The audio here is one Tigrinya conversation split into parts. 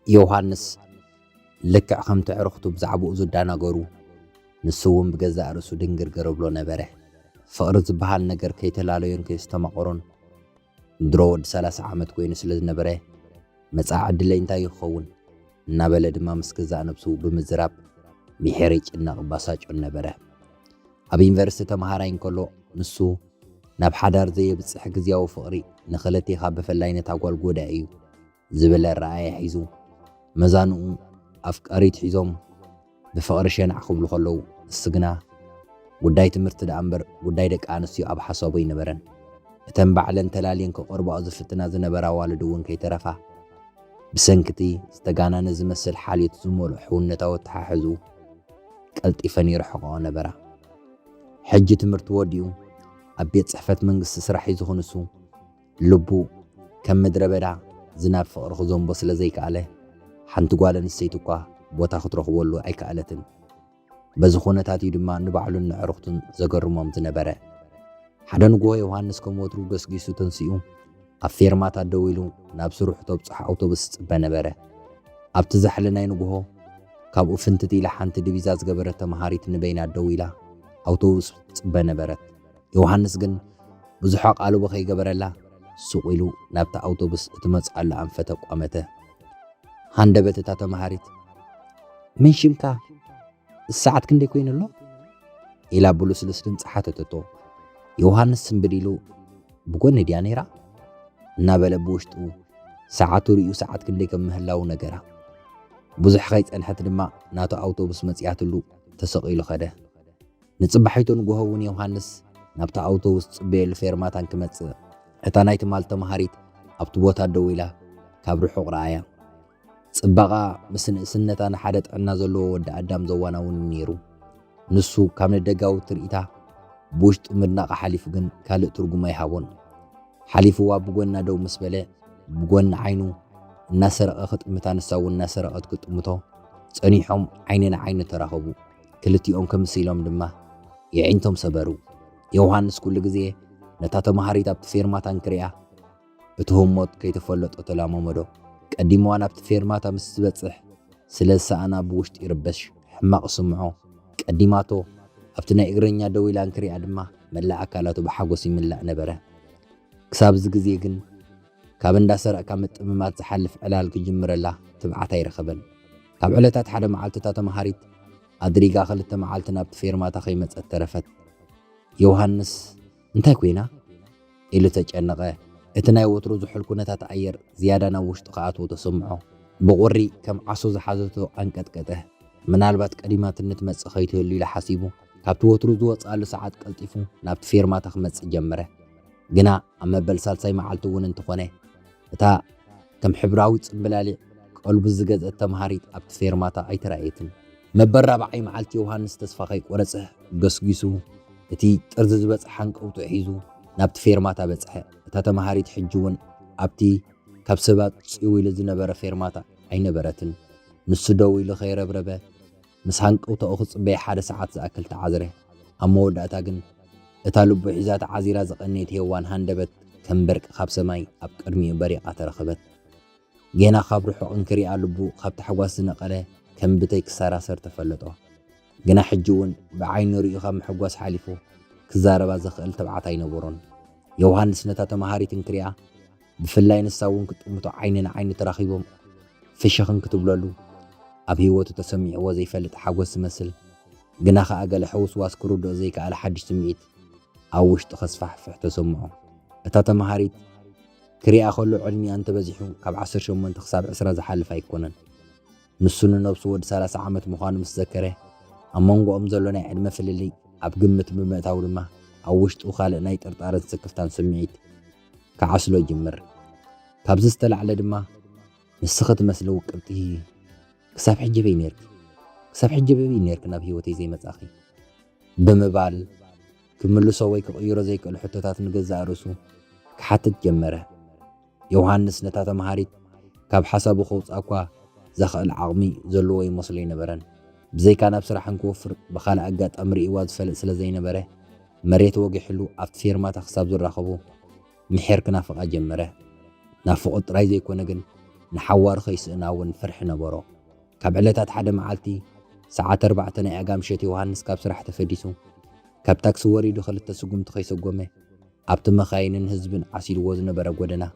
ዮሐንስ ልክዕ ከም ትዕርኽቱ ብዛዕባኡ ዝዳናገሩ ንሱ እውን ብገዛእ ርእሱ ድንግርግር ብሎ ነበረ። ፍቕሪ ዝበሃል ነገር ከይተላለዮን ከይስተማቕሮን ድሮ ወዲ 30 ዓመት ኮይኑ ስለ ዝነበረ መጻዕ ዕድለይ እንታይ ይኸውን እናበለ ድማ ምስ ገዛእ ነብሱ ብምዝራብ ብሕሪ ጭናቕ ባሳጮን ነበረ። ኣብ ዩኒቨርሲቲ ተመሃራይ እንከሎ ንሱ ናብ ሓዳር ዘየብፅሕ ግዚያዊ ፍቕሪ ንኽልቴኻ ብፍላይነት ኣጓል ጎዳኢ እዩ ዝብለ ረኣየ ሒዙ መዛንኡ ኣፍቃሪት ሒዞም ብፍቕሪ ሸናዕ ክብሉ ከለዉ ንሱ ግና ጉዳይ ትምህርቲ ደኣ እምበር ጉዳይ ደቂ ኣንስትዮ ኣብ ሓሳቡ ይነበረን። እተን ባዕለን ተላልየን ክቐርብኦ ዝፍትና ዝነበራ ኣዋልድ እውን ከይተረፋ ብሰንኪቲ ዝተጋናነ ዝመስል ሓልዮት ዝመልኦ ሕውነታዊ ኣተሓሕዙ ቀልጢፈን ይርሕቕኦ ነበራ። ሕጂ ትምህርቲ ወዲኡ ኣብ ቤት ጽሕፈት መንግስቲ ስራሕ ሒዙ ንሱ ልቡ ከም ምድረ በዳ ዝናብ ፍቕሪ ክዘንቦ ስለ ዘይከኣለ ሓንቲ ጓል ኣንስተይቲ እኳ ቦታ ክትረኽበሉ ኣይከኣለትን። በዚ ኩነታት እዩ ድማ ንባዕሉን ንዕሩኽቱን ዘገርሞም ዝነበረ። ሓደ ንጉሆ ዮሐንስ ከም ወትሩ ገስጊሱ ተንሲኡ ኣብ ፌርማታ ደው ኢሉ ናብ ስሩሕ ተብፅሖ ኣውቶቡስ ይፅበ ነበረ። ኣብቲ ዘሕሊ ናይ ንጉሆ ካብኡ ፍንትት ኢላ ሓንቲ ዲቪዛ ዝገበረት ተመሃሪት ንበይና ደው ኢላ ኣውቶቡስ ትፅበ ነበረት። ዮሐንስ ግን ብዙሕ ቃልቦ ከይገበረላ ሱቕ ኢሉ ናብታ ኣውቶቡስ እትመጽኣላ ኣንፈተ ቋመተ። ሃንደበት እታ ተመሃሪት ምን ሽምካ ሰዓት ክንደይ ኮይኑ ኣሎ ኢላ ብሉስልስ ድምፂ ሓተተቶ። ዮሐንስ ስንብድ ኢሉ ብጎኒ ድያ ነይራ እናበለ ብውሽጡ ሰዓቱ ርኡ ሰዓት ክንደይ ከም ምህላው ነገራ። ብዙሕ ከይፀንሐት ድማ ናቶ ኣውቶቡስ መፅያትሉ ተሰቒሉ ኸደ። ንፅባሒቱ ንጉሆ እውን ዮሐንስ ናብታ ኣውቶቡስ ፅበየሉ ፌርማታን ክመፅእ እታ ናይ ትማል ተመሃሪት ኣብቲ ቦታ ደው ኢላ ካብ ርሑቕ ረኣያ። ጽባቓ ምስ ንእስነታ ንሓደ ጥዕና ዘለዎ ወዲ ኣዳም ዘዋናውን ነይሩ። ንሱ ካብ ንደጋዊ ትርኢታ ብውሽጡ ምድናቕ ሓሊፉ ግን ካልእ ትርጉም ኣይሃቦን። ሓሊፉዋ ብጎና ደው ምስ በለ ብጎኒ ዓይኑ እናሰረቐ ክጥምታ ንሳ እውን እናሰረቐት ክጥምቶ ጸኒሖም ዓይኒ ንዓይኒ ተራኸቡ። ክልቲኦም ከምስ ኢሎም ድማ የዒንቶም ሰበሩ። ዮሐንስ ኩሉ ግዜ ነታ ተመሃሪት ኣብቲ ፌርማታን ክሪኣ እቲ ህሞት ከይተፈለጦ ተላመመዶ ቀዲምዋ ናብቲ ፌርማታ ምስ ዝበፅሕ ስለ ዝሰኣና ብውሽጢ ይርበሽ ሕማቕ ስምዖ ቀዲማቶ ኣብቲ ናይ እግረኛ ደው ኢላ ክሪኣ ድማ መላእ ኣካላቱ ብሓጎስ ይምላእ ነበረ። ክሳብ እዚ ግዜ ግን ካብ እንዳሰረቕካ ምጥምማት ዝሓልፍ ዕላል ክጅምረላ ትብዓት ኣይረኸበን። ካብ ዕለታት ሓደ መዓልቲ እታ ተመሃሪት ኣድሪጋ 2 መዓልቲ ናብቲ ፌርማታ ከይመፀት ተረፈት። ዮሐንስ እንታይ ኮይና ኢሉ ተጨነቐ። እቲ ናይ ወትሩ ዝሑል ኩነታት ኣየር ዝያዳ ናብ ውሽጡ ከኣትዎ ተሰምዖ። ብቑሪ ከም ዓሶ ዝሓዘቶ ኣንቀጥቀጠ። ምናልባት ቀዲማት እንትመፅእ ከይትህሉ ኢላ ሓሲቡ ካብቲ ወትሩ ዝወፃሉ ሰዓት ቀልጢፉ ናብቲ ፌርማታ ክመፅእ ጀመረ። ግና ኣብ መበል ሳልሳይ መዓልቲ እውን እንተኾነ እታ ከም ሕብራዊ ፅምብላሊዕ ቀልቡ ዝገዝአት ተመሃሪት ኣብቲ ፌርማታ ኣይተረኣየትን። መበል 4ይ መዓልቲ ዮሐንስ ተስፋ ከይቆረፅህ ገስጊሱ እቲ ጥርዚ ዝበፅሕ ሃንቀውቱ ሒዙ ናብቲ ፌርማታ በፅሐ። እታ ተመሃሪት ሕጂ እውን ኣብቲ ካብ ሰባት ፅው ኢሉ ዝነበረ ፌርማታ ኣይነበረትን። ንሱ ደው ኢሉ ከይረብረበ ምስ ሃንቀውትኡ ክፅበየ 1 ሰዓት ዝኣክል ተዓዝረ። ኣብ መወዳእታ ግን እታ ልቡ ሒዛ ተዓዚራ ዝቐነየት ሄዋን ሃንደበት ከም በርቂ ካብ ሰማይ ኣብ ቅድሚኡ በሪቓ ተረኸበት። ጌና ካብ ርሑቕ እንክሪኣ ልቡ ካብ ተሓጓስ ዝነቐለ ከም ብተይ ክሰራሰር ተፈለጦ። ግና ሕጂ እውን ብዓይኑ ርኡ ካብ ምሕጓስ ሓሊፉ ክዛረባ ዘኽእል ተብዓት ኣይነበሮን። ዮሐንስ ነታ ተመሃሪት እንክሪኣ ብፍላይ ንሳ እውን ክጥምቶ ዓይኒ ንዓይኒ ተራኺቦም ፍሽኽን ክትብለሉ ኣብ ህይወቱ ተሰሚዕዎ ዘይፈልጥ ሓጎስ ዝመስል ግና ከዓ ገለ ሕውስዋስ ክርድኦ ዘይከኣለ ሓድሽ ስምዒት ኣብ ውሽጡ ከስፋሕፍሕ ተሰምዖ። እታ ተመሃሪት ክሪኣ ከሎ ዕድሚኣ እንተበዚሑ ካብ 18 ክሳብ 20 ዝሓልፍ ኣይኮነን። ንሱ ንነብሱ ወዲ 30 ዓመት ምዃኑ ምስ ዘከረ ኣብ መንጎኦም ዘሎ ናይ ዕድመ ፍልልይ ኣብ ግምት ብምእታው ድማ ኣብ ውሽጡ ካልእ ናይ ጥርጣርን ስክፍታን ስምዒት ክዓስሎ ይጅምር። ካብዚ ዝተላዕለ ድማ ንስኺ ትመስሊ ውቅብቲ ክሳብ ሕጂ በይ ነርክ ናብ ህይወተይ ዘይመጻኺ ብምባል ክምልሶ ወይ ክቕይሮ ዘይክእል ሕቶታት ንገዛእ ርእሱ ክሓትት ጀመረ። ዮሐንስ ነታ ተመሃሪት ካብ ሓሳቡ ከውፅኣ እኳ ዘኽእል ዓቕሚ ዘለዎ ይመስሎ ይነበረን። ብዘይካ ናብ ስራሕ ንክወፍር ብኻልእ ኣጋጣሚ ርእይዋ ዝፈልጥ ስለ ዘይነበረ مريت وجحلو أبت فيرما تخساب زرخبو محيركنا فقا جمره نافقط راي زي كونغن نحوار خيسنا ونفرح نبرو كاب علتات حدا معالتي ساعات 4 اعقام شتي يوهانس كاب سرح تفديسو كاب تاكس وريدو خلت سقوم تخيسو قومي أبت مخاينن هزبن عسيل وزن برا قدنا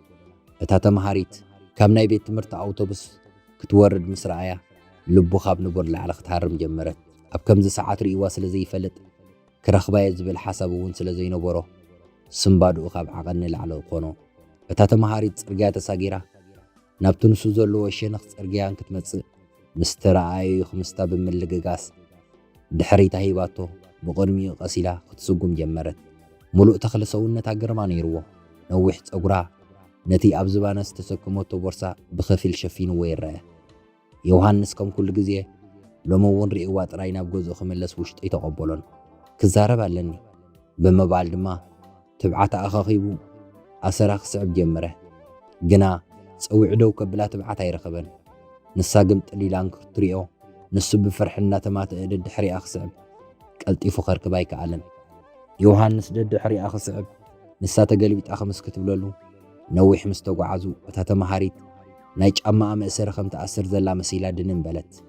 اتا تمهاريت كاب ناي بيت تمرت أوتوبس كتورد مسرعيا لبو خاب نبور لعلق تهرم جمرت أب كمز ساعات رئيوا سلزي فلت كرخبايا زبل حساب ون سلزي نبورو سنبادو خاب عقن لعلو قونو اتا تمهاريت صرقيا تساقيرا نابتو نسو زلو وشينخ صرقيان كتمتص مسترعاي خمستا بملققاس دحريتا هيباتو بقرمي قسيلا كتسقم جمرت ملوء تخل سونتا قرما نيرو نوح تصقرا نتي أبزبانس تسكموتو بورسا بخفيل شفين ويراه يوهانس كم كل جزية لما رئيوات راينا بجوز خملس وشت يتقبلون كزارب علني بما بعد ما تبعت أخاخيبو أسرخ صعب جمره جنا تسوي عدو كبلا تبعت يرخبن نساقم تليلان كتريو نسو بفرحنا تمات دد حري أخ صعب قلت يفخر كبايك علن يوهانس دد حري أخ صعب نساتا قلبيت أخمس كتبلولو نوح مستوقع عزو وتاتا مهاريت نايج أما أم أسر خم تأثر زلا مسيلة دنن بلت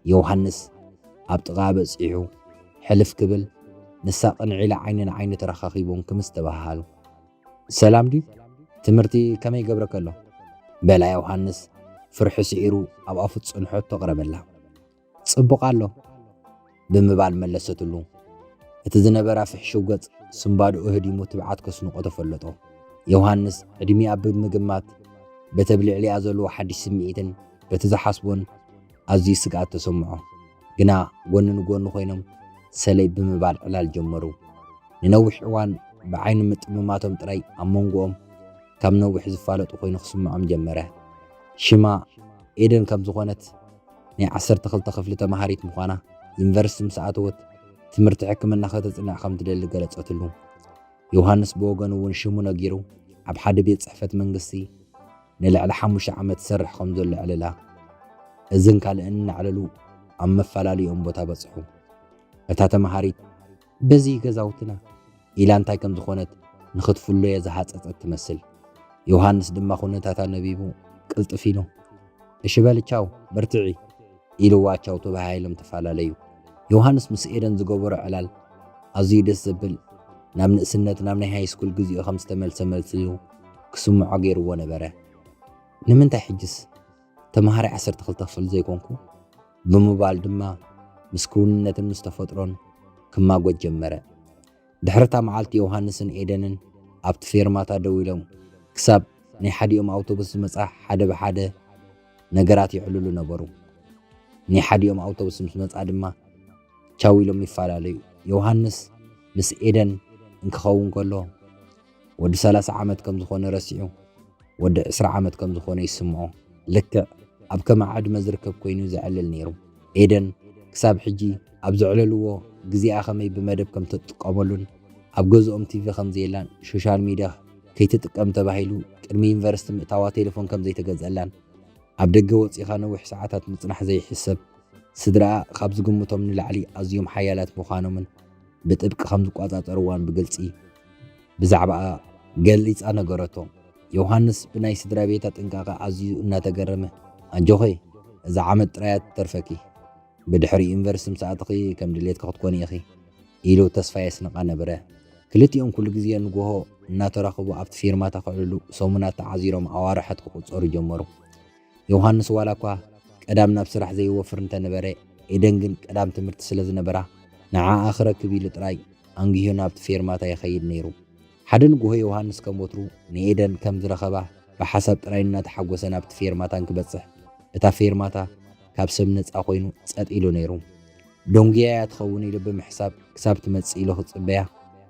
يوحنس أبت غابس إيعو حلف كبل نساقن عيلا عيننا عين ترخاخيبون كمستبهالو سلام دي تمرتي كما يقبرك الله بلا يوحنس فرح سئيرو أب أفت صنحوت تقرب الله صبق الله بمبال ملستلو اتزنبرا في حشوقت سنبادو أهدي متبعات كسنو قطفلتو يوحنس عدمي أب مقمات بتبلع لي أزلو حد سميتن بتزحسبون أزي سقات تسمعه جنا قونن خوينم سلي بمبال علال جمرو ننوح عوان بعين متمماتهم تري أمونقوم كم نوح زفالت خوين خسمعهم جمره شما إيدن كم زخونت ني 10 تخفلت مهاريت مخانا ينفرس مساعتوت تمرت حكمنا خدت إن خمت دل قلت قتلو يوحنس بوغن ونشمو نجيرو عب حد بيت صحفة منقصي نلعل حمش عمت سرح خمزل عللا إذن قال إن عللو عم فلالي أمبوتا بصحو أتاتا مهاريت بزي قزاوتنا إلان تاي كم زخونت نخطفو اللو يزهات تمثل يوحنس دما خونتاتا نبيبو قلت فينو الشبال تشاو برتعي إلو واتشاو تبهايلم تفالاليو يوحنس مسئيدن زقوبر علال أزيد السبل نامن سنت نامن هاي سكول جزء 5 ملسلو كسمع غير ونبره نمنت حجس تمهاري 10 تخلطفل زيكونكو بموبايل دما مسكونነት مستفطرون كما قد جمره دحرتا معالتي يوحنسن ايدنن ابت فيرماتا دويلم كساب ني حديوم اوتوبس مصح حدا بحدا نغرات يحللو نبرو ني حديوم اوتوبس مصح دما چاويلم يفالاليو يوحنس مس ايدن انكخون كله ود 30 عمت كم زخونه رسيو ود 10 عمت كم زخونه يسمعو لك اب كما عاد مزركب كوينو زعلل نيرو ايدن كساب حجي اب زعللو غزي اخمي بمدب كم تتقبلون اب غزوم تي في خمزيلان سوشال ميديا كيتتقم تباهيلو قدمي يونيفرسيتي متاوا تليفون كم زي تغزلان اب دغ وصيخا نوح ساعات مصنح زي حسب سدرا خبز قمتهم نلعلي ازيوم حيالات مخانومن بطبق خمز قاطاطروان بقلصي بزعبا قليص انا غرتو يوحنس بناي سدرا بيتا طنقاقا ازيو እና ተገረመ انجوخي اذا عمت طريات ترفكي بدحري يونيفرسيتي مساعتخي كم دليت كتكوني اخي إلو تسفاي سنقا نبره كلتيهم كل جزية نقوه ناتراخبو أبت فيرما تقعلو سومنا تعزيرهم عوارحت قصور جمرو يوحنس والاكوا قدام نبسرح زي وفرنت نبره إدنجن قدام تمرت سلز نبره نعا آخر كبيل تراي أنجيو نابت فيرما تيخيد نيرو حدن قوه يوحنس كموترو نيدن كم زرخبه بحسب تراينا تحقوس نابت فيرما تنكبتصح اتا فيرما تا كابسب نصا خوينو صد إلو نيرو دونجيا تخوني لب محساب كساب تمص إلو خصبيا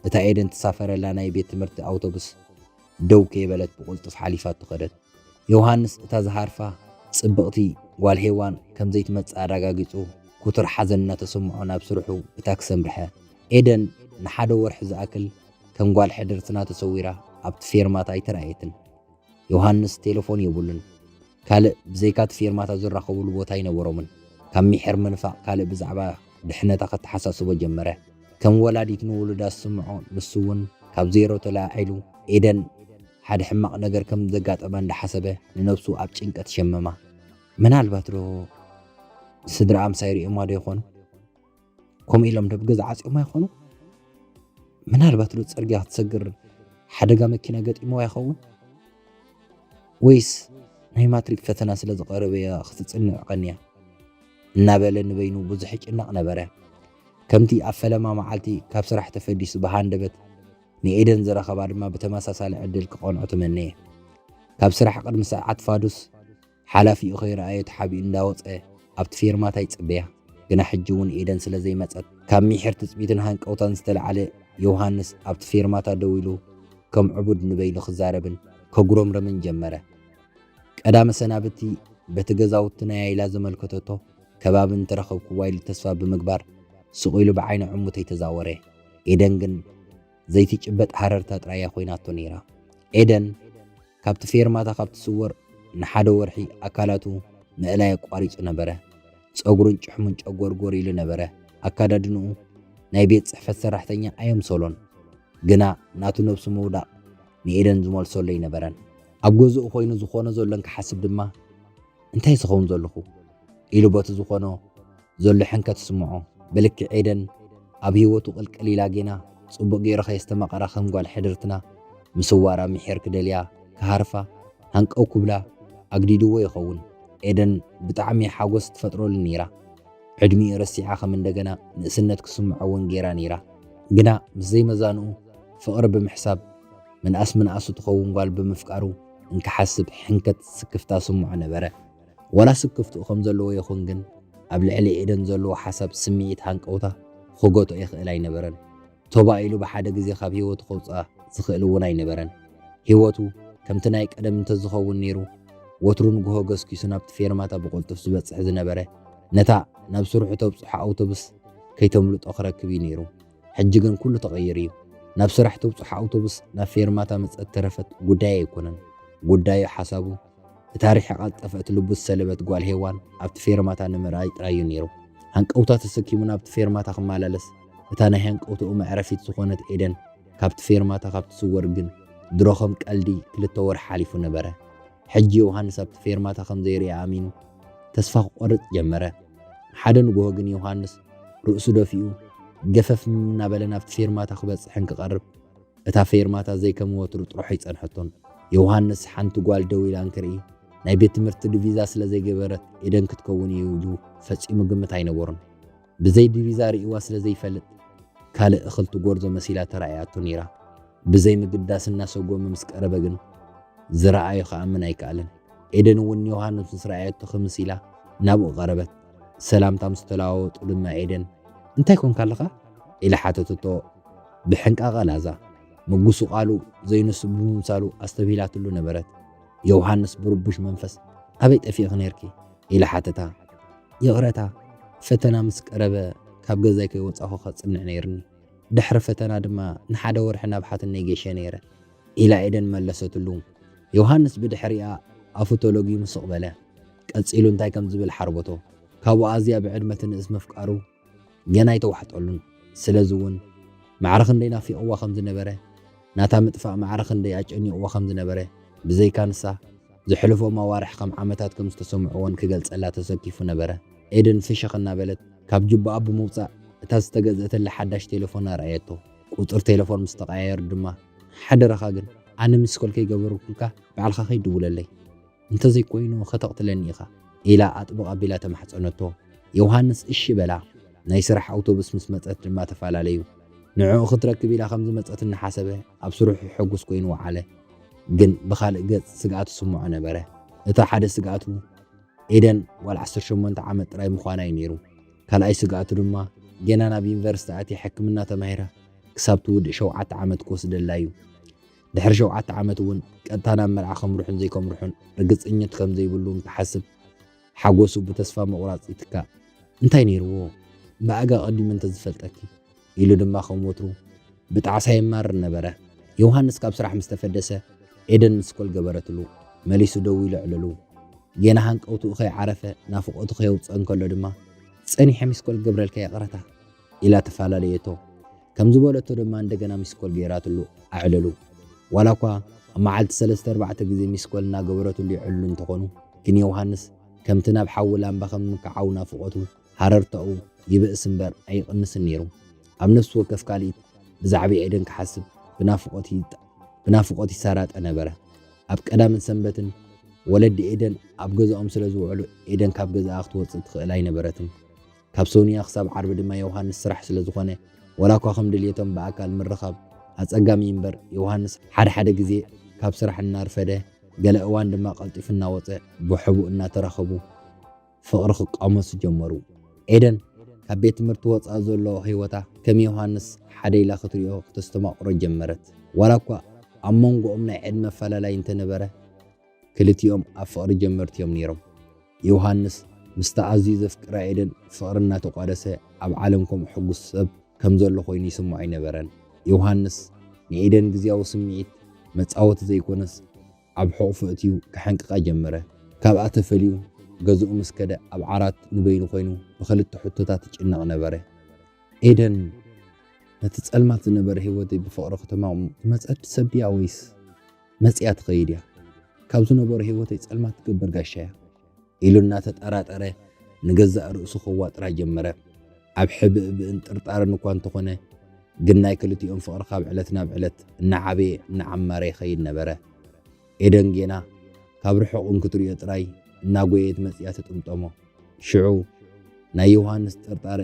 اتا ايدن تسافر لنا يبيت تمرت أوتوبس دو كيبلت بقلطف حليفات تخدت يوحنس اتا زهارفا صبقتي قال هيوان كم زيت مص አረጋግጹ كتر حزننا تسمعنا بسرحو بتاكسم رحه ايدن نحدو ورح زاكل كم قال حدرتنا تصويره ابت فيرماتا يترايتن يوحنس تليفون يبولن كال بزيكات فيرماتا زرخبو بوتا ينبرومن كم يحر منفع كال بزعبا دحنتا كتحساسو جمره ከም ወላዲት ንውሉዳ ዝስምዖ ንሱ እውን ካብ ዜሮ ተላዒሉ ኤደን ሓደ ሕማቕ ነገር ከም ዘጋጠማ እንዳሓሰበ ንነብሱ ኣብ ጭንቀት ሸመማ። ምናልባት ዶ ስድራ ኣምሳይ ሪኦማ ዶ ይኾኑ? ከምኡ ኢሎም ዶ ብገዛ ዓፂኦማ ይኾኑ? ምናልባት ዶ ፅርግያ ክትሰግር ሓደጋ መኪና ገጢሞዋ ይኸውን? ወይስ ናይ ማትሪክ ፈተና ስለ ዝቐረበ ክትፅንዕ ቀንያ? እናበለ ንበይኑ ብዙሕ ይጭነቕ ነበረ። ከምቲ ኣብ ፈለማ መዓልቲ ካብ ስራሕ ተፈዲሱ ብሃንደበት ንኤደን ዝረኸባ ድማ ብተመሳሳሊ ዕድል ክቐንዖ ተመነየ። ካብ ስራሕ ቅድሚ ሰዓት ፋዱስ ሓላፊኡ ከይረኣዮ ተሓቢኡ እንዳወፀ ኣብቲ ፌርማታ ይፅበያ። ግና ሕጂ እውን ኤደን ስለ ዘይመፀት ካብ ሚሕር ትፅቢትን ሃንቀውታን ዝተለዓለ ዮሃንስ ኣብቲ ፌርማታ ደው ኢሉ ከም ዕቡድ ንበይኑ ክዛረብን ከጉረምረምን ጀመረ። ቀዳመ ሰናብቲ በቲ ገዛውቲ ናይ አይላ ዘመልከተቶ ከባቢ እንተረኸብኩ ዋይሉ ተስፋ ብምግባር ስቑኢሉ ብዓይነ ዕሙተይ ተዛወረ። ኤደን ግን ዘይትጭበጥ ሃረርታ ጥራያ ኮይናቶ ነይራ። ኤደን ካብቲ ፌርማታ ካብቲ ስወር ንሓደ ወርሒ ኣካላቱ ምእላይ ኣቋሪፁ ነበረ። ፀጉሩን ጭሕሙን ጨጎርጎር ኢሉ ነበረ። ኣካዳድንኡ ናይ ቤት ፅሕፈት ሰራሕተኛ ኣየምሰሎን። ግና ናቱ ነብሱ ምውዳቕ ንኤደን ዝመልሰሎ ይነበረን። ኣብ ገዝኡ ኮይኑ ዝኾነ ዘሎን ክሓስብ ድማ እንታይ ዝኸውን ዘለኹ ኢሉ በቲ ዝኾነ ዘሎ ሕንከት ስምዖ። ብልክዕ ኤደን ኣብ ህይወቱ ቅልቅል ኢላ ጌና ጽቡቕ ገይሩ ከየስተመቐራ ከም ጓል ሕድርትና ምስዋራ ምሕር ክደልያ ክሃርፋ ሃንቀው ክብላ ኣግዲድዎ ይኸውን። ኤደን ብጣዕሚ ሓጎስ ትፈጥረሉ ነይራ። ዕድሚኡ ረሲዓ ከም እንደገና ንእስነት ክስምዖ እውን ጌራ ነይራ። ግና ምስ ዘይመዛንኡ ፍቕሪ ብምሕሳብ ምንኣሱ ትኸውን ጓል ብምፍቃሩ እንክሓስብ ሕንከት ስክፍታ ስምዖ ነበረ። ወላ ስክፍትኡ ከም ዘለዎ ይኹን ግን ኣብ ልዕሊ ኤደን ዘለዎ ሓሳብ ስምዒት ሃንቀውታ ክጎቶ ይኽእል ኣይነበረን። ቶባ ኢሉ ብሓደ ግዜ ካብ ህይወቱ ከውፅኣ ዝኽእል እውን ኣይነበረን። ህይወቱ ከምቲ ናይ ቀደም እንተዝኸውን ነይሩ ወትሩን ጉሆ ገስኪሱ ናብቲ ፌርማታ ብቕልጡፍ ዝበፅሕ ዝነበረ ነታ ናብ ስርሑ ተብፅሖ ኣውቶቡስ ከይተምልጦ ክረክብ እዩ ነይሩ። ሕጂ ግን ኩሉ ተቐይሩ እዩ። ናብ ስራሕ ተብፅሖ ኣውቶቡስ ናብ ፌርማታ መፀት ተረፈት ጉዳይ ኣይኮነን። ጉዳዩ ሓሳቡ እታሪሕ ቃልጠፈት ልቡስ ሰለበት ጓል ሄዋን ኣብቲ ፌርማታ ንምርኣይ ጥራዩ ነይሩ። ሃንቀውታ ተሰኪሙ ናብቲ ፌርማታ ክመላለስ እታ ናይ ሃንቀውትኡ መዕረፊት ዝኾነት ኤደን ካብቲ ፌርማታ ካብቲ ስወር ግን ድሮ ከም ቀልዲ 2 ወር ሓሊፉ ነበረ። ሕጂ ዮሃንስ ኣብቲ ፌርማታ ከም ዘይርአ ኣሚኑ ተስፋ ክቆርፅ ጀመረ። ሓደ ንጉሆ ግን ዮሃንስ ርእሱ ደፊኡ ገፈፍ እናበለ ናብቲ ፌርማታ ክበፅሕን ክቐርብ እታ ፌርማታ ዘይከም ወትሩ ጥሩሑ ይፀንሐቶን። ዮሃንስ ሓንቲ ጓል ደው ኢላ እንክርኢ ናይ ቤት ትምህርቲ ዲቪዛ ስለ ዘይገበረት ኤደን ክትከውን እዩ ኢሉ ፈፂሙ ግምት ኣይነበሮን። ብዘይ ዲቪዛ ርእዋ ስለ ዘይፈልጥ ካልእ እኽልቲ ጎርዞ መሲላ ተራእያቶ ነይራ። ብዘይ ምግዳስ እናሰጎመ ምስ ቀረበ ግን ዝረኣዮ ከኣምን ኣይከኣልን። ኤደን እውን ዮሃንስ ምስ ረኣየቶ ክምስ ኢላ ናብኡ ቀረበት። ሰላምታ ምስ ተለዋወጡ ድማ ኤደን እንታይ ኮንካ ኣለኻ ኢላ ሓተተቶ ብሕንቃቐ ላዛ። ምጉሱ ቃሉ ዘይንሱ ብምምሳሉ ኣስተቢላትሉ ነበረት። ዮሃንስ ብርቡሽ መንፈስ ኣበይ ጠፊእኺ ነርኪ ኢላ ሓተታ። ይቕረታ ፈተና ምስ ቀረበ ካብ ገዛይ ከይወፃኹ ከፅንዕ ነይርኒ። ድሕሪ ፈተና ድማ ንሓደ ወርሒ ናብ ሓትነይ ጌሸ ነይረ ኢላ ኤደን መለሰትሉ። ዮሃንስ ብድሕሪኣ ኣፉ ተለጊሙ ስቕ በለ። ቀፂሉ እንታይ ከም ዝብል ሓርበቶ። ካብኡ ኣዝያ ብዕድመት ንእስ መፍቃሩ ገና ይተዋሕጠሉን። ስለዚ እውን ማዕረ ክንደይ ናፊቕዋ ከም ዝነበረ ናታ ምጥፋእ ማዕረ ክንደይ ኣጨኒቕዋ ከም ዝነበረ ብዘይካ ንሳ ዝሕልፎ መዋርሕ ከም ዓመታት ከም ዝተሰምዕዎን ክገልፀላ ተሰኪፉ ነበረ። ኤደን ፍሽኽ እናበለት ካብ ጅባኣ ብምውፃእ እታ ዝተገዝአተላ ሓዳሽ ቴሌፎን ረኣየቶ። ቁፅር ቴሌፎን ምስ ተቀያየሩ ድማ ሓደረኻ ግን ኣነ ምስኮል ከይገበርኩልካ ባዕልኻ ከይድውለለይ እንተዘይኮይኑ ከተቕትለኒ ኢኻ ኢላ ኣጥብቕ ኣቢላ ተማሕፀነቶ። ዮሃንስ እሺ በላ። ናይ ስራሕ ኣውቶቡስ ምስ መፀት ድማ ተፈላለዩ። ንዕኡ ክትረክብ ኢላ ከም ዝመፀት እናሓሰበ ኣብ ስርሑ ሕጉስ ኮይኑ ወዓለ። ግን ብኻልእ ገጽ ስግኣቱ ስምዖ ነበረ። እታ ሓደ ስግኣቱ ኤደን ዋል 18 ዓመት ጥራይ ምዃና እዩ ነይሩ። ካልኣይ ስግኣቱ ድማ ገና ናብ ዩኒቨርሲቲ ኣትያ ሕክምና ተማሂራ ክሳብ ትውድእ 7 ዓመት ክወስደላ እዩ። ድሕሪ 7 ዓመት እውን ቀጥታ ናብ መርዓ ከምርሑን ዘይከምርሑን ርግፀኝነት ከም ዘይብሉን ክሓስብ ሓጎሱ ብተስፋ መቑራፅ ይትካእ። እንታይ ነይርዎ ብኣጋ ቀዲሙ እንተዝፈልጠኪ ኢሉ ድማ ከም ወትሩ ብጣዕሳ ይማርር ነበረ። ዮሃንስ ካብ ስራሕ ምስ ተፈደሰ ኤደን ምስኮል ገበረትሉ። መሊሱ ደው ኢሉ ዕለሉ። ገና ሃንቀውትኡ ከይዓረፈ ናፍቆቱ ከየውፅእ እንከሎ ድማ ፀኒሐ ሚስኮል ገብረልካ የቕረታ ኢላ ተፈላለየቶ። ከም ዝበለቶ ድማ እንደገና ሚስኮል ገይራትሉ ኣዕለሉ ዋላ እኳ ኣብ መዓልቲ 3-4 ግዜ ሚስኮል እናገበረትሉ ይዕልሉ እንተኾኑ ግን ዮሃንስ ከምቲ ናብ ሓዊ ላምባ ከም ክዓው ናፍቆቱ ሃረርተኡ ይብእስ እምበር ኣይቕንስን ነይሩ ኣብ ነፍሱ ወከፍ ካልኢት ብዛዕባ ኤደን ክሓስብ ብናፍቆት ይሳራጠ ነበረ ኣብ ቀዳምን ሰንበትን ወለዲ ኤደን ኣብ ገዛኦም ስለ ዝውዕሉ ኤደን ካብ ገዛኣ ክትወፅእ ትኽእል ኣይነበረትን ካብ ሶንያ ክሳብ ዓርቢ ድማ ዮሃንስ ስራሕ ስለ ዝኾነ ወላ እኳ ከም ድልየቶም ብኣካል ምርኻብ ኣጸጋሚ እምበር ዮሃንስ ሓደ ግዜ ካብ ስራሕ እናርፈደ ገለ እዋን ድማ ቀልጢፍ እናወፅእ ብሕቡእ እናተራኸቡ ፍቕሪ ክቃመሱ ጀመሩ ኤደን ካብ ቤት ትምህርቲ ወፃ ዘሎ ህይወታ ከም ዮሃንስ ሓደ ኢላ ክትሪኦ ክተስተማቕሮ ጀመረት ዋላ እኳ ኣብ መንጎኦም ናይ ዕድመ ኣፈላላይ እንተነበረ ክልቲኦም ኣብ ፍቕሪ ጀመርቲ እዮም ነይሮም ዮሃንስ ምስታ ኣዝዩ ዘፍቅራ ኤደን ፍቕሪ እናተቋደሰ ኣብ ዓለም ከምኡ ሕጉስ ሰብ ከም ዘሎ ኮይኑ ይስምዖ ኣይነበረን ዮሃንስ ንኤደን ግዝያዊ ስምዒት መፃወቲ ዘይኮነስ ኣብ ሕቑፉ እትዩ ክሓንቅቓ ጀመረ ካብኣ ተፈልዩ ገዝኡ ምስ ከደ ኣብ ዓራት ንበይኑ ኮይኑ ብክልተ ሕቶታት ይጭነቕ ነበረ ኤደን ነቲ ጸልማት ዝነበረ ህይወተይ ብፍቕሪ ከተማቕሙ ትመፀት ሰብ ድያ ወይስ መፅያ ትኸይድ እያ ካብ ዝነበረ ህይወተይ ጸልማት ትግበር ጋሻ እያ ኢሉ እናተጠራጠረ ንገዛእ ርእሱ ክዋጥራ ጀመረ ኣብ ሕብእብእን ጥርጣርን እኳ እንተኾነ ግን ናይ ክልቲኦም ፍቕሪ ካብ ዕለት ናብ ዕለት እናዓበየ እናዓመረ ይኸይድ ነበረ ኤደን ጌና ካብ ርሑቕ ክትሪኦ ጥራይ እናጎየት መፅያ ትጥምጠሞ ሽዑ ናይ ዮሃንስ ጥርጣረ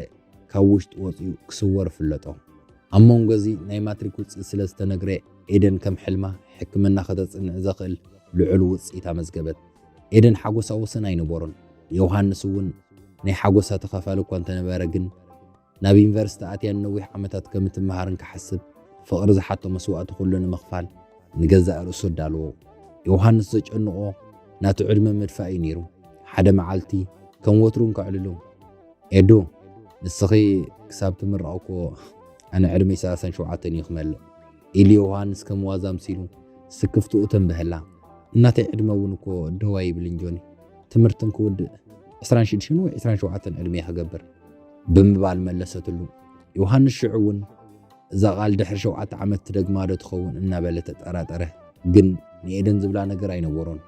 ካብ ውሽጢ ወፂኡ ክስወር ፍለጦ ኣብ መንጎ እዚ ናይ ማትሪክ ውፅኢት ስለ ዝተነግረ ኤደን ከም ሕልማ ሕክምና ከተፅንዕ ዘኽእል ልዑል ውፅኢት ኣመዝገበት ኤደን ሓጎሳ ወሰን ኣይነበሮን ዮሃንስ እውን ናይ ሓጎሳ ተኸፋሊ እኳ እንተነበረ ግን ናብ ዩኒቨርስቲ ኣትያ ነዊሕ ዓመታት ከም እትመሃርን ክሓስብ ፍቕሪ ዝሓቶ መስዋእቲ ኩሉ ንምኽፋል ንገዛእ ርእሱ ዳልዎ ዮሃንስ ዘጨንቆ ናቱ ዕድመ መድፋእ እዩ ነይሩ ሓደ መዓልቲ ከም ወትሩን ክዕልሉ ኤዶ ንስኺ ክሳብ ትምረቕኮ ኣነ ዕድመይ 37 እዩ ክመልእ ኢሉ ዮሃንስ ከም ዋዛ ምሲሉ ስክፍትኡ ተንበህላ እናተይ ዕድመ እውን እኮ ደዋ ይብል ጆኒ ትምህርትን ክውድእ 26 ወይ 27 ዕድመ ክገብር ብምባል መለሰትሉ ዮሃንስ ሽዑ እውን እዛ ቃል ድሕሪ 7 ዓመት ትደግማዶ ትኸውን እናበለ ተጠራጠረ ግን ንኤደን ዝብላ ነገር ኣይነበሮን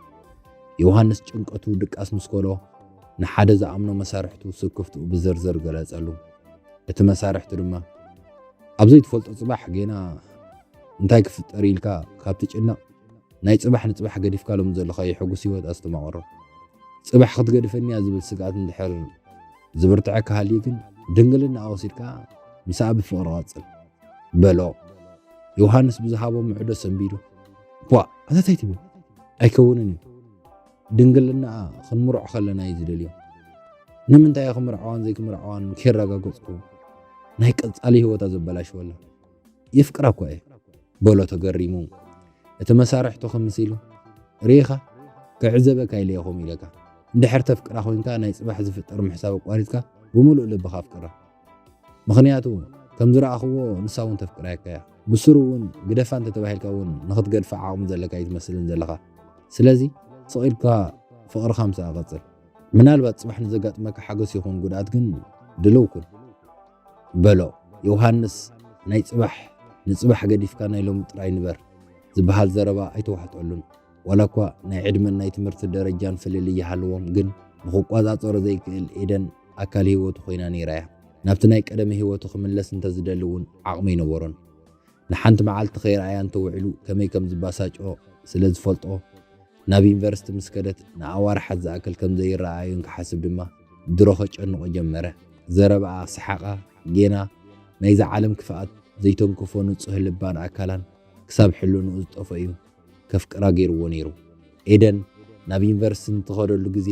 ዮሃንስ ጭንቀቱ ድቃስ ምስኮሎ ንሓደ ዝኣምኖ መሳርሕቱ ስክፍትኡ ብዝርዝር ገለጸሉ እቲ መሳርሕቱ ድማ ኣብ ዘይትፈልጦ ጽባሕ ጌና እንታይ ክፍጠር ኢልካ ካብቲ ጭነቕ ናይ ጽባሕ ንጽባሕ ገዲፍካ ሎም ዘለኻ የሕጉስ ህይወት ኣስተማቕሮ ጽባሕ ክትገድፈኒ ዝብል ስጋት እንድሕር ዝብርትዐካ ሃልዩ ግን ድንግልና ኣወሲድካ ምሳኣ ብፍቕሪ ቀጽል በሎ ዮሃንስ ብዝሃቦ ምዕዶ ሰንቢዱ ዋ እንታይ ትብል ኣይከውንን ድንግልና ክንምርዖ ከለና እዩ ዝደልዮ ንምንታይ ክምርዓዋን ዘይክምርዓዋን ከረጋገጽኩ ናይ ቀጻሊ ህይወታ ዘበላሽወላ ይፍቅራ እኳ እየ በሎ ተገሪሙ እቲ መሳርሕቱ ከምሲሉ ሪኻ ክዕዘበካ ኢለይኹም ኢለካ እንድሕር ተፍቅራ ኮይንካ ናይ ጽባሕ ዝፍጠር ምሕሳብ ኣቋሪፅካ ብምሉእ ልብኻ ፍቅራ ምክንያቱ ከም ዝረኣኽዎ ንሳ እውን ተፍቅራየካ እያ ብስሩ እውን ግደፋ እንተተባሂልካ እውን ንኽትገድፋ ዓቕሚ ዘለካ ይትመስልን ዘለኻ ስለዚ ስቂልካ ፍቕርኻ ምሳኣ ቀጽል ምናልባት ጽባሕ ንዘጋጥመካ ሓገስ ይኹን ጉድኣት ግን ድልው ኩን በሎ ዮሃንስ ናይ ጽባሕ ንጽባሕ ገዲፍካ ናይ ሎሚ ጥራይ ንበር ዝበሃል ዘረባ ኣይተዋሕጠሉን ወላ እኳ ናይ ዕድመን ናይ ትምህርቲ ደረጃን ፍልል ይሃልዎም ግን ንኽቋፃፀሮ ዘይክእል ኤደን ኣካል ህይወቱ ኮይና ነይራ እያ ናብቲ ናይ ቀደመ ህይወቱ ክምለስ እንተዝደሊ እውን ዓቕሚ ይነበሮን ንሓንቲ መዓልቲ ኸይረኣያ እንተውዒሉ ከመይ ከም ዝባሳጮ ስለ ዝፈልጦ ናብ ዩኒቨርስቲ ምስ ከደት ንኣዋርሓት ዝኣክል ከም ዘይረኣዩን ክሓስብ ድማ ድሮ ከጨንቆ ጀመረ ዘረባኣ ሰሓቓ ጌና ናይዚ ዓለም ክፍኣት ዘይተንክፎ ንጹህ ልባን ኣካላን ክሳብ ሕልንኡ ዝጠፈ እዩ ከፍቅራ ገይርዎ ነይሩ ኤደን ናብ ዩኒቨርስቲ እንትኸደሉ ግዜ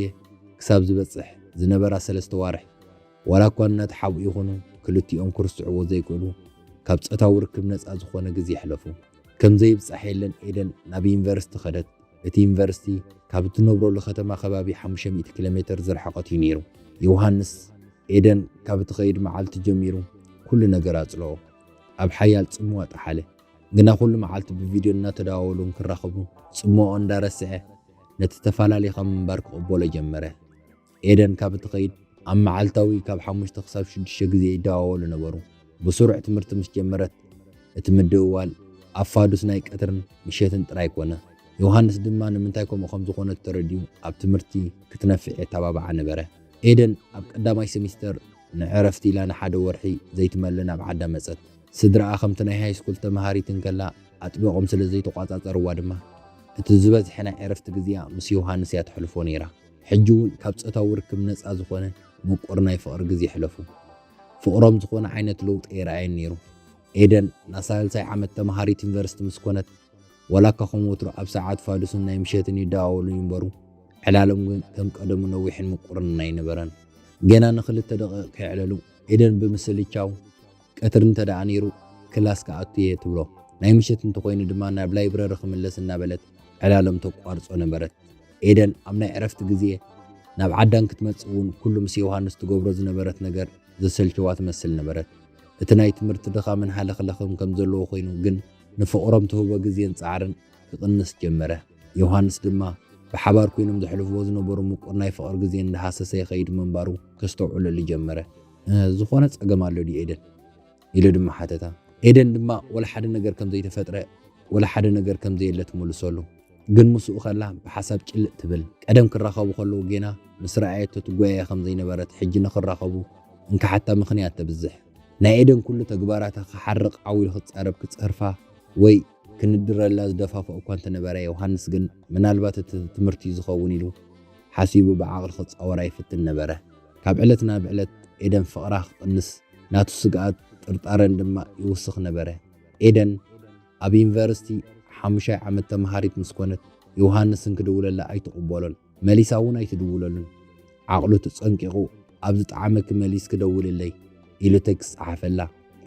ክሳብ ዝበፅሕ ዝነበራ 3 ዋርሕ ዋላ እኳ እናት ሓብኡ ይኹኑ ክልቲኦም ክርስዕዎ ዘይክእሉ ካብ ፆታዊ ርክብ ነፃ ዝኾነ ግዜ ይሕለፉ ከምዘይብፃሕ የለን ኤደን ናብ ዩኒቨርስቲ ኸደት እቲ ዩኒቨርስቲ ካብ እትነብረሉ ከተማ ከባቢ 500 ኪሎ ሜትር ዝረሓቐት እዩ ነይሩ ዮሃንስ ኤደን ካብ እትኸይድ መዓልቲ ጀሚሩ ኩሉ ነገር ኣፅልኦ ኣብ ሓያል ጽምዋ ጠሓለ ግና ኩሉ መዓልቲ ብቪድዮ እናተዳዋወሉ ክራኸቡ ጽምኦ እንዳረስዐ ነቲ ተፈላለየ ከም ምንባር ክቕበሎ ጀመረ ኤደን ካብ እትኸይድ ኣብ መዓልታዊ ካብ 5 ክሳብ 6 ግዜ ይደዋወሉ ነበሩ بسرعة تمرت مش جمرت اتمدوال أفادوس ناي قدرن مشيتن طراي كونه يوحنس دما نمنتايكم خمس كونه ترديو اب تمرتي كتنفع تبابع نبره ايدن اب قداماي سمستر نعرفتي لا نحد ورحي زي تملنا بعدا مصت سدرا خمتناي هاي سكول تمهاريتن كلا اطبقهم سلازي تقاطاطروا دما اتزبز حنا عرفت غزيا مس يوحنس يا تحلفو نيرا حجون كاب صتاو ركب نصا زخونه مقرناي فقر غزي حلفو فقرم زخونه عينت لوط ايراين نيرو ايدن نسال ساي عمت تمهاريت يونيفرسيتي مسكونت ولا كخم وتر اب ساعات فادسون ناي مشيتني داولو ينبرو حلالم كم قدم نويحن مقرن ناي نبرن جنا نخلت دقيق كعللو ايدن بمسل يچاو قترن تدانيرو كلاس كاتيه تبلو ناي مشيت انت خوين دما ناب لايبراري خملسنا بلت حلالم تقارصو نبرت ايدن امنا عرفت غزيه ناب عدان كتمصون كل مس يوحنس تغبرو زنبرت ነገር ዘሰልችዋት መስል ነበረት እትናይ ትምርት ደኻ ምን ሓለኸለኸም ከም ዘለዎ ኮይኑ ግን ንፍቅሮም ተህቦ ግዜን ጻዕርን ክቅንስ ጀመረ ዮሐንስ ድማ بحبار كوينم زحلف وزنو برو مقرناي فقر غزين لحاسه يخيد منبارو كستوعل اللي جمره زخونه صقمالو دي ايدن يلو دما حتتا ايدن دما ولا حد ነገር كم زي تفطره ولا حد ነገር كم زي لت ملسولو ግን مسو خلا بحسب قلق تبل قدم كراخبو خلو جينا مسرعيته تغويا كم زي نبرت حجنا كراخبو انك حتى مخنيات تبزح نا ايدن كل تغبارات خحرق عويل خصرب كصرفا وي كندرلا زدفافو اكو تنبره يوحنس ግን ምናልባት ትምርቲ ዝኸውን ኢሉ ሓሲቡ بعقل خص اورای ፍትን ነበረ ካብ ዕለትና ብዕለት ኤደን ፍቅራ ቅንስ ናቱ ስጋት ጥርጣረን ድማ ይውስኽ ነበረ ኤደን ኣብ ዩኒቨርሲቲ 5 ዓመት ተማሃሪት ምስኮነት ዮሐንስን ክድውለላ ኣይተቀበሎን መሊሳውን ኣይትድውለሉን ዓቅሉ ተጸንቂቁ ኣብ ዝጣዓመክ መሊስ ክደውልለይ ኢሉ ተክስ ዓፈላ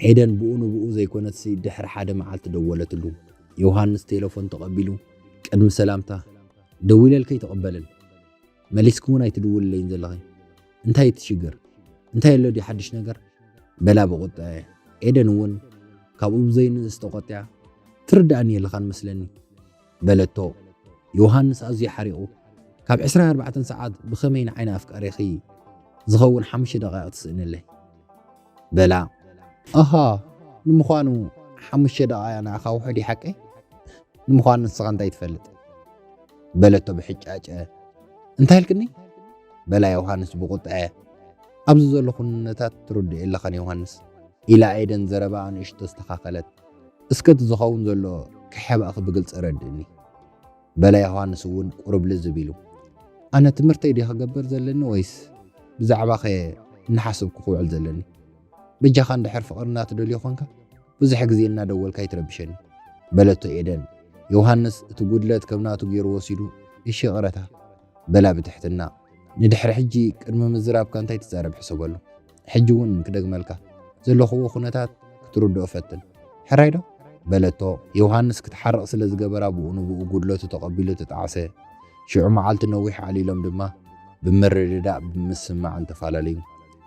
ኤደን ብኡኑ ብኡ ዘይኮነት ሲ ድሕር ሓደ መዓልት ደወለትሉ ዮሐንስ ቴሌፎን ተቀቢሉ ቅድም ሰላምታ ደውለልከ ይተቀበልን መሊስኩን ኣይትድውልለይን ዘለኸ እንታይ ትሽግር እንታይ ያለው ዲ ሓድሽ ነገር በላ በቆጣ ኤደን ወን ካብኡ ዘይን ዝተቆጥያ ትርዳእኒ የለኻን መስለኒ በለቶ ዮሐንስ ኣዝዩ ሓሪቑ ካብ 24 ሰዓት ብኸመይን ዓይና ኣፍቃሪኺ ዝኸውን 5 ደቂቃ ትስእንለይ በላ ኣሃ ንምዃኑ 5 ደቂቃ ናኻ ውሕዲ ሓቂ ንምዃኑ ንስኻ እንታይ ትፈልጥ በለቶ ብሕጫጨ እንታይ ልክኒ በላ ዮሐንስ ብቁጣ ኣብዚ ዘሎ ኩነታት ትርድእ የለኻን ዮሐንስ ኢላ ኤደን ዘረባ ንእሽቶ ተስተኻኸለት እስከት ዝኸውን ዘሎ ክሕባእኽ ብግልጽ ረድእኒ በላ ዮሐንስ እውን ቁርብ ልዝቢሉ ኣነ ትምህርተይ ዲ ክገብር ዘለኒ ወይስ ብዛዕባ ኸ ንሓስብ ክውዕል ዘለኒ ብጃኻ እንድሕር ፍቅርና ትደልዮ ኮንካ ብዙሕ ግዜ እናደወልካ ይትረብሸኒ በለቶ ኤደን ዮሐንስ እቲ ጉድለት ከምናቱ ገይሩ ወሲዱ እሺ ቅረታ በላ ብትሕትና ንድሕሪ ሕጂ ቅድሚ ምዝራብካ እንታይ ትዛረብ ሕሰበሉ ሕጂ እውን ክደግመልካ ዘለኽዎ ኩነታት ክትርድኦ ፈትን ሕራይዶ በለቶ ዮሐንስ ክትሓርቕ ስለ ዝገበራ ብኡኑ ብኡ ጉድለቱ ተቐቢሉ ተጣዓሰ ሽዑ መዓልቲ ነዊሕ ዓሊሎም ድማ ብምርድዳእ ብምስማዕ እንተፈላለዩ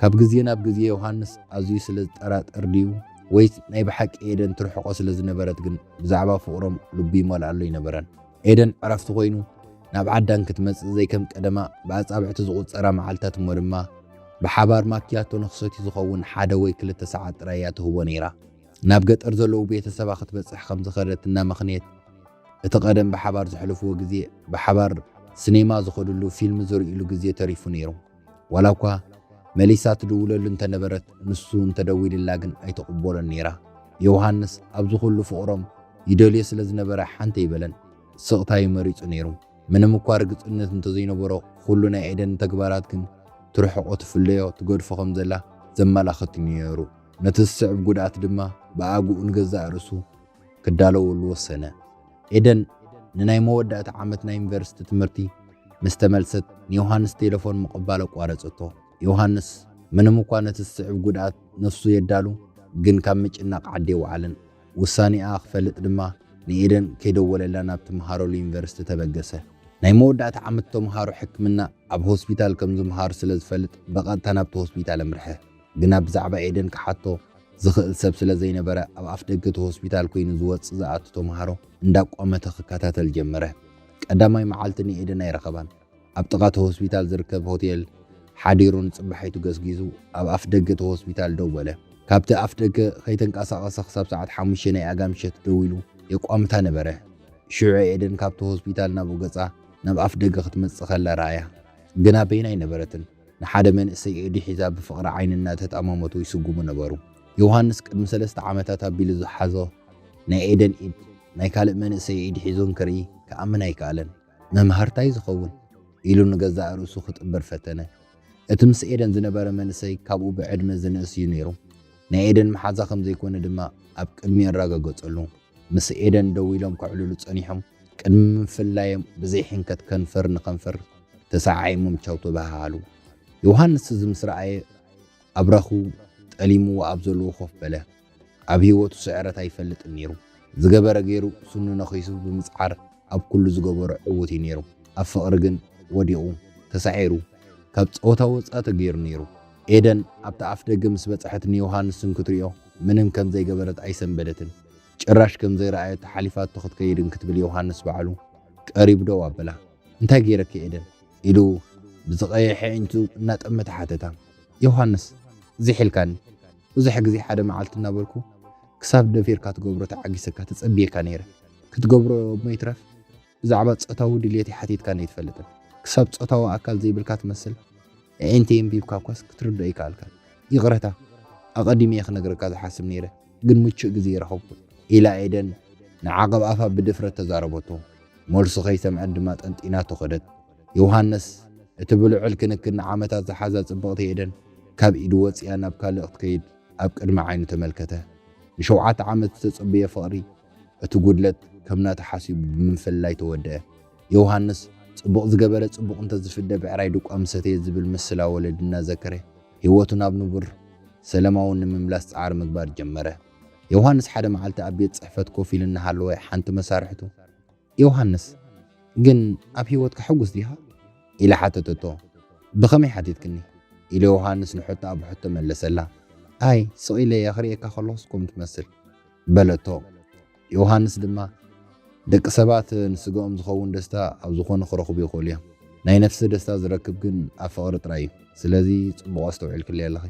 ካብ ግዜ ናብ ግዜ ዮሐንስ ኣዝዩ ስለ ዝጠራጠር ድዩ ወይስ ናይ ብሓቂ ኤደን ትርሕቆ ስለ ዝነበረት ግን ብዛዕባ ፍቅሮም ልቢ ይመልኣሉ ይነበረን ኤደን ዕረፍቲ ኮይኑ ናብ ዓዳን ክትመጽእ ዘይከም ቀደማ ብኣጻብዕቲ ዝቁፀራ መዓልታት እሞ ድማ ብሓባር ማክያቶ ንኽሰቲ ዝኸውን ሓደ ወይ 2 ሰዓት ጥራይ ትህቦ ነይራ ናብ ገጠር ዘለዉ ቤተሰባ ክትበጽሕ ከም ዝኸደት እና ምኽንያት እቲ ቀደም ብሓባር ዝሕልፍዎ ግዜ ብሓባር ሲኔማ ዝኸድሉ ፊልም ዝርእሉ ግዜ ተሪፉ ነይሩ ዋላ እኳ መሊሳ ትድውለሉ እንተነበረት ንሱ እንተደዊልላ ግን ኣይተቀበሎን ነይራ ዮሐንስ ኣብዚ ኩሉ ፍቅሮም ይደልዮ ስለ ዝነበረ ሓንቲ ይበለን ስቕታ ይመሪጹ ነይሩ ምንም እኳ ርግጽነት እንተዘይነበሮ ኩሉ ናይ ኤደን ተግባራት ግን ትርሕቆ ትፍለዮ ትገድፎ ከም ዘላ ዘመላኽት ነይሩ ነቲ ዝስዕብ ጉድኣት ድማ ብኣግኡ ንገዛእ ርእሱ ክዳለወሉ ወሰነ ኤደን ንናይ መወዳእታ ዓመት ናይ ዩኒቨርሲቲ ትምህርቲ ምስ ተመልሰት ንዮሐንስ ቴሌፎን ምቕባል ኣቋረፀቶ ዮሐንስ ምንም እኳ ነቲ ዝስዕብ ጉድኣት ነፍሱ የዳሉ ግን ካብ ምጭናቕ ዓዲ ይወዓልን ውሳኔኣ ክፈልጥ ድማ ንኤደን ከይደወለላ ናብ ተምሃሮሉ ዩኒቨርሲቲ ተበገሰ ናይ መወዳእታ ዓመት ተምሃሮ ሕክምና ኣብ ሆስፒታል ከም ዝምሃሩ ስለ ዝፈልጥ በቐጥታ ናብቲ ሆስፒታል ኣምርሐ ግና ብዛዕባ ኤደን ክሓቶ ዝኽእል ሰብ ስለ ዘይነበረ ኣብ ኣፍ ደገ እቲ ሆስፒታል ኮይኑ ዝወፅእ ዝኣቱ ተምሃሮ እንዳቋመተ ክከታተል ጀመረ ቀዳማይ መዓልቲ ንኤደን ኣይረኸባን ኣብ ጥቓ እቲ ሆስፒታል ዝርከብ ሆቴል ሓዲሩን ጽባሕይቱ ገስጊዙ ኣብ ኣፍ ደገ እቲ ሆስፒታል ደው በለ ካብቲ ኣፍ ደገ ከይተንቀሳቐሰ ክሳብ ሰዓት 5 ናይ ኣጋምሸት ደው ኢሉ የቋምታ ነበረ። ሽዑ ኤደን ካብቲ ሆስፒታል ናብ ገጻ ናብ ኣፍ ደገ ክትመጽእ ከላ ረኣያ። ግና በይናይ ነበረትን ንሓደ መንእሰይ ኢዱ ሒዛ ብፍቕሪ ዓይኒ እናተጣመመቱ ይስጉሙ ነበሩ። ዮሃንስ ቅድሚ 3 ዓመታት ኣቢሉ ዝሓዞ ናይ ኤደን ኢድ ናይ ካልእ መንእሰይ ኢድ ሒዞን ክርኢ ክኣምን ኣይከኣለን። መምሃርታይ ዝኸውን ኢሉ ንገዛእ ርእሱ ክጥበር ፈተነ። እቲ ምስ ኤደን ዝነበረ መንእሰይ ካብኡ ብዕድመ ዝንእስ እዩ ነይሩ። ናይ ኤደን መሓዛ ከም ዘይኮነ ድማ ኣብ ቅድሚ ይረጋገጸሉ። ምስ ኤደን ደው ኢሎም ክዕልሉ ጸኒሖም ቅድሚ ምፍላዮም ብዘይሕንከት ከንፈር ንከንፈር ተሰዓዒሞም ቻው ተባሃሉ። ዮሃንስ እዚ ምስ ረኣየ ኣብራኹ ጠሊሙ ኣብ ዘለዎ ኮፍ በለ። ኣብ ህይወቱ ስዕረት ኣይፈልጥን ነይሩ። ዝገበረ ገይሩ ስኑ ነኺሱ ብምጽዓር ኣብ ኩሉ ዝገበሮ ዕውት እዩ ነይሩ። ኣብ ፍቕሪ ግን ወዲቑ ተሳዒሩ ካብ ጾታ ወጻእ ተገይሩ ነይሩ። ኤደን ኣብቲ ኣፍ ደገ ምስ በጽሐት ንዮሃንስን ክትሪኦ ምንም ከም ዘይገበረት ኣይሰንበደትን። ጭራሽ ከም ዘይረኣየ ተሓሊፋቶ ክትከይድን ክትብል ዮሃንስ በዓሉ ቀሪቡ ደው ኣበላ። እንታይ ገይረኪ ኤደን ኢሉ ብዝቐየሐ ዕንቱ እናጠመተ ሓተታ። ዮሃንስ ዝሒልካኒ ብዙሕ ግዜ ሓደ መዓልቲ እናበልኩ ክሳብ ደፊርካ ትገብሮ ተዓጊሰካ ተጸቢየካ ነይረ። ክትገብሮ ሞይትረፍ ብዛዕባ ጾታዊ ድልየት ሓቲትካ ነይትፈልጥን ክሳብ ጾታዊ ኣካል ዘይብልካ ትመስል ዕንቴ እምቢብካ ኳስ ክትርድኦ ይከኣልካ። ይቕረታ ኣቐዲመ ክነግረካ ዝሓስብ ነይረ ግን ምቹእ ግዜ ረኸብኩ ኢላ ኤደን ንዓቐብ ኣፋ ብድፍረት ተዛረበቶ። መልሱ ከይሰምዐት ድማ ጠንጢናቶ ኸደት። ዮሃንስ እቲ ብልዑል ክንክን ዓመታት ዝሓዛ ጽብቕቲ ኤደን ካብ ኢዱ ወፂያ ናብ ካልእ ክትከይድ ኣብ ቅድሚ ዓይኑ ተመልከተ። ን7 ዓመት ዝተጸበየ ፍቕሪ እቲ ጉድለት ከም ናተሓሲቡ ብምፍላይ ተወድአ። ዮሃንስ ጽቡቕ ዝገበረ ጽቡቕ እንተዝፍደ ብዕራይ ድቋም ሰተየ ዝብል ምስላ ወለድ እናዘከረ ህይወቱ ናብ ንቡር ሰላማውን ንምምላስ ጻዕሪ ምግባር ጀመረ። ዮሃንስ ሓደ መዓልቲ ኣብ ቤት ጽሕፈት ኮፍ ኢሉ እናሃለወ ሓንቲ መሳርሕቱ ዮሃንስ ግን ኣብ ህይወትካ ሕጉስ ዲኻ ኢላ ሓተተቶ። ብኸመይ ሓቲትክኒ ኢሉ ዮሃንስ ንሕቶ ኣብ ሕቶ መለሰላ። ኣይ ስቕ ኢለ ክሪኤካ ከለኹስኩም ትመስል በለቶ። ዮሃንስ ድማ ደቂ ሰባት ንስግኦም ዝኸውን ደስታ ኣብ ዝኾነ ክረኽቡ ይኽእሉ እዮም። ናይ ነፍሲ ደስታ ዝረክብ ግን ኣብ ፍቕሪ ጥራይ እዩ። ስለዚ ጽቡቕ ኣስተውዒልክለ ኣለኺ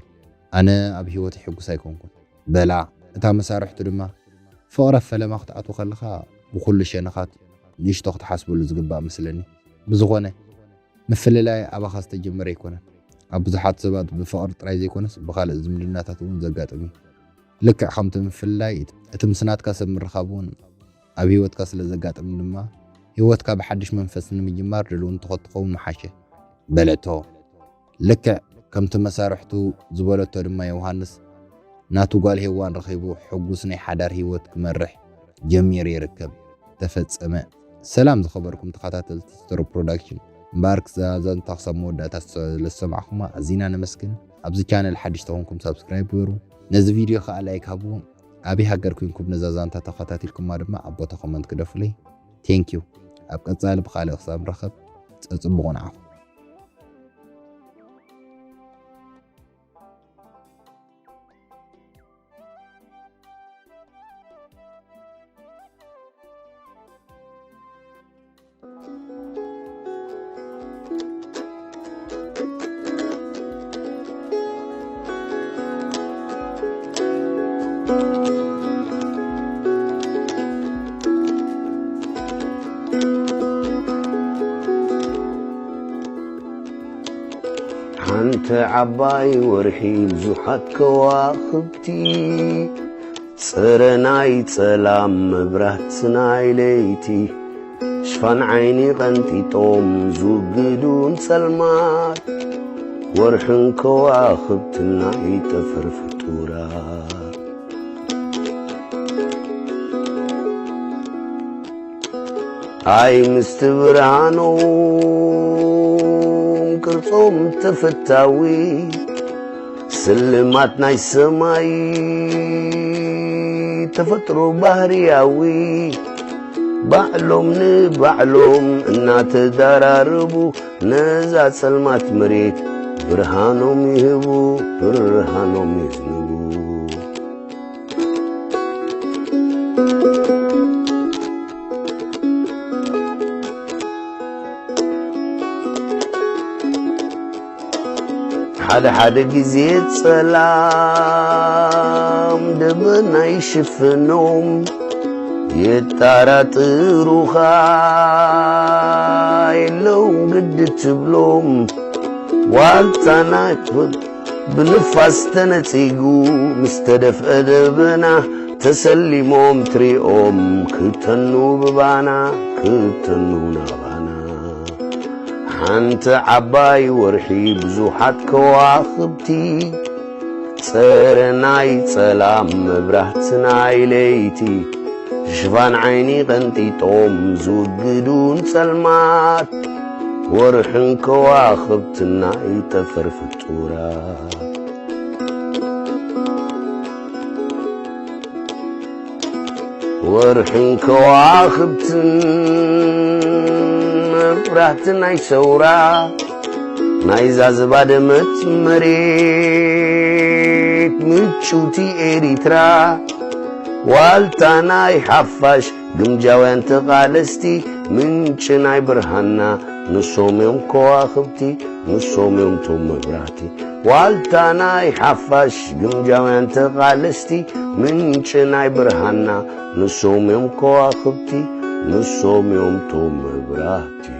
ኣነ ኣብ ህይወት ሕጉስ ኣይኮንኩን በላ። እታ መሳርሕቱ ድማ ፍቕሪ ፈለማ ክትኣትው ከለኻ ብኩሉ ሸነኻት ንእሽቶ ክትሓስበሉ ዝግባእ ምስለኒ። ብዝኾነ ምፍልላይ ኣባኻ ዝተጀመረ ኣይኮነን። ኣብ ብዙሓት ሰባት ብፍቕሪ ጥራይ ዘይኮነስ ብካልእ ዝምድናታት እውን ዘጋጥም እዩ። ልክዕ ከምቲ ምፍልላይ እቲ ምስናትካ ሰብ ምርኻብ እውን ኣብ ህይወትካ ስለ ዘጋጥም ድማ ህይወትካ ብሓድሽ መንፈስ ንምጅማር ድልው እንትኸውን መሓሸ በለቶ። ልክዕ ከምቲ መሳርሕቱ ዝበለቶ ድማ ዮሃንስ ናቱ ጓል ሄዋን ረኺቡ ሕጉስ ናይ ሓዳር ህይወት ክመርሕ ጀሚሩ ይርከብ። ተፈጸመ። ሰላም ዝኸበርኩም ተኸታተልቲ ስተሮ ፕሮዳክሽን እምበኣር ክዛዛንታ ክሳብ መወዳእታ ስለሰማዕኹማ ኣዚና ነመስግን። ኣብዚ ቻነል ሓድሽ ተኾንኩም ሰብስክራይብ ገይሩ። ነዚ ቪድዮ ከዓ ላይክ ሃብዎ። ኣበይ ሃገር ኮይንኩም ነዛ ዛንታ ተኸታቲልኩማ ድማ ኣብ ቦታ ኮመንት ክደፍሉይ። ቴንኪዩ። ኣብ ቀጻሊ ብኻልእ ክሳብ ንረኸብ ጽቡቕ ንዓኹም። ሓንቲ ዓባይ ወርሒ ብዙሓት ከዋኽብቲ ጽረናይ ጸላም መብራት ናይ ለይቲ ሽፋን ዓይኒ ቐንጢጦም ዝውግዱን ጸልማት ወርሕን ከዋኽብትን ናይ ጠፈር ፍጡራት ኣይ ምስቲ ብርሃኖም ቅርጾም ተፈታዊ ስልማት ናይ ሰማይ ተፈጥሮ ባህርያዊ ባዕሎም ንባዕሎም እናተዳራርቡ ነዛ ጸልማት መሬት ብርሃኖም ይህቡ ብርሃኖም ይዝንቡ። حد جزيت سلام دبنا يشفنهم يتارات روخاي لو قد تبلوم والتانا بنفاس تنتيقو مستدف أدبنا تسلمهم تريهم كتنو ببانا كتنو نابانا حانت عباي ورحي بزوحات كواخبتي سرناي سلام مبرهتناي ليتي شفان عيني غنتي توم زود بدون سلمات ورحن كواخبتناي تفرفتورا ورحن كواخبتن مبرهتن اي سورا نايزا زبادمت مريت متشوتي اريترا والتاناي حفاش قمجاوين تقالستي منشناي برهانا نصوم يوم كواخبتي نصوم يوم توم مبرهتي والتاناي حفاش قمجاوين تقالستي منشناي برهانا نصوم يوم كواخبتي نصوم يوم توم مبرهتي